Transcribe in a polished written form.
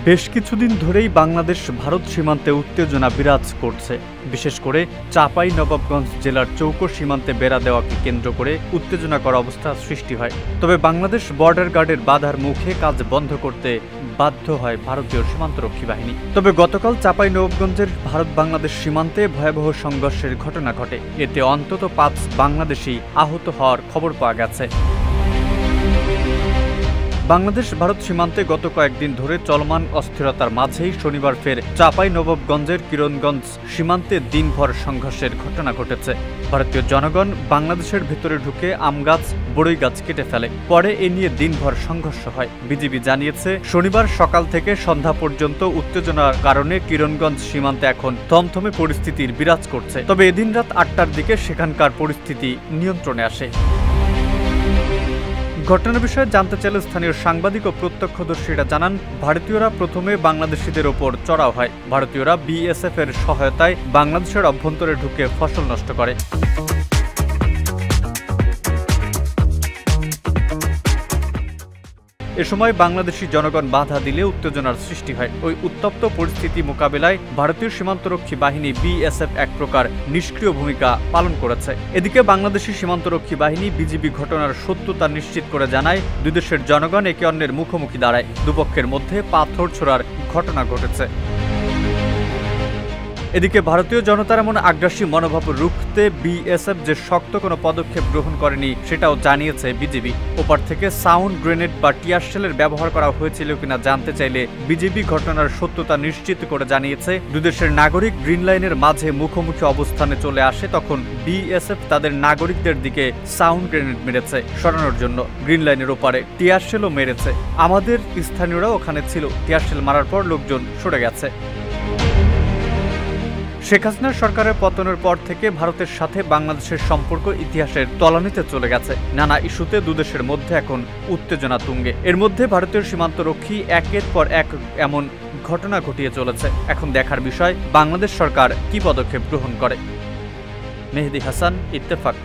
বেশ কিছুদিন ধরেই বাংলাদেশ ভারত সীমান্তে উত্তেজনা বিরাজ করছে। বিশেষ করে চাঁপাইনবাবগঞ্জ জেলার চৌকো সীমান্তে বেড়া দেওয়াকে কেন্দ্র করে উত্তেজনাকর অবস্থা সৃষ্টি হয়। তবে বাংলাদেশ বর্ডার গার্ডের বাধার মুখে কাজ বন্ধ করতে বাধ্য হয় ভারতীয় সীমান্তরক্ষী বাহিনী। তবে গতকাল চাঁপাইনবাবগঞ্জের ভারত বাংলাদেশ সীমান্তে ভয়াবহ সংঘর্ষের ঘটনা ঘটে। এতে অন্তত ৫ বাংলাদেশি আহত হওয়ার খবর পাওয়া গেছে। বাংলাদেশ ভারত সীমান্তে গত কয়েকদিন ধরে চলমান অস্থিরতার মাঝেই শনিবার ফের চাঁপাইনবাবগঞ্জের কিরণগঞ্জ সীমান্তে দিনভর সংঘর্ষের ঘটনা ঘটেছে। ভারতীয় জনগণ বাংলাদেশের ভেতরে ঢুকে আম গাছ, বড়ই গাছ কেটে ফেলে। পরে এ নিয়ে দিনভর সংঘর্ষ হয়। বিজিবি জানিয়েছে, শনিবার সকাল থেকে সন্ধ্যা পর্যন্ত উত্তেজনার কারণে কিরণগঞ্জ সীমান্তে এখন থমথমে পরিস্থিতির বিরাজ করছে। তবে এদিন রাত ৮টার দিকে সেখানকার পরিস্থিতি নিয়ন্ত্রণে আসে। ঘটনার বিষয়ে জানতে চাইলে স্থানীয় সাংবাদিক ও প্রত্যক্ষদর্শীরা জানান, ভারতীয়রা প্রথমে বাংলাদেশিদের ওপর চড়াও হয়। ভারতীয়রা বিএসএফ এর সহায়তায় বাংলাদেশের অভ্যন্তরে ঢুকে ফসল নষ্ট করে। এ সময় বাংলাদেশি জনগণ বাধা দিলে উত্তেজনার সৃষ্টি হয়। ওই উত্তপ্ত পরিস্থিতি মোকাবেলায় ভারতীয় সীমান্তরক্ষী বাহিনী বিএসএফ এক প্রকার নিষ্ক্রিয় ভূমিকা পালন করেছে। এদিকে বাংলাদেশি সীমান্তরক্ষী বাহিনী বিজিবি ঘটনার সত্যতা নিশ্চিত করে জানায়, দুই দেশের জনগণ একে অন্যের মুখোমুখি দাঁড়ায়। দুপক্ষের মধ্যে পাথর ছোড়ার ঘটনা ঘটেছে। এদিকে ভারতীয় জনতার এমন আগ্রাসী মনোভাব রুখতে বিএসএফ যে শক্ত কোনো পদক্ষেপ গ্রহণ করেনি সেটাও জানিয়েছে বিজিবি। ওপার থেকে সাউন্ড গ্রেনেড বা টিয়ার শেলের ব্যবহার করা হয়েছিল কিনা জানতে চাইলে বিজিবি ঘটনার সত্যতা নিশ্চিত করে জানিয়েছে, দুদেশের নাগরিক গ্রিন লাইনের মাঝে মুখোমুখি অবস্থানে চলে আসে, তখন বিএসএফ তাদের নাগরিকদের দিকে সাউন্ড গ্রেনেড মেরেছে সরানোর জন্য। গ্রিন লাইনের ওপারে টিয়ার শেলও মেরেছে। আমাদের স্থানীয়রা ওখানে ছিল। টিয়ার শেল মারার পর লোকজন সরে গেছে। শেখ হাসিনার সরকারের পতনের পর থেকে ভারতের সাথে বাংলাদেশের সম্পর্ক ইতিহাসের তলানিতে চলে গেছে। নানা ইস্যুতে দুদেশের মধ্যে এখন উত্তেজনা তুঙ্গে। এর মধ্যে ভারতীয় সীমান্তরক্ষী একের পর এক এমন ঘটনা ঘটিয়ে চলেছে। এখন দেখার বিষয় বাংলাদেশ সরকার কি পদক্ষেপ গ্রহণ করে। মেহেদী হাসান, ইত্তেফাক।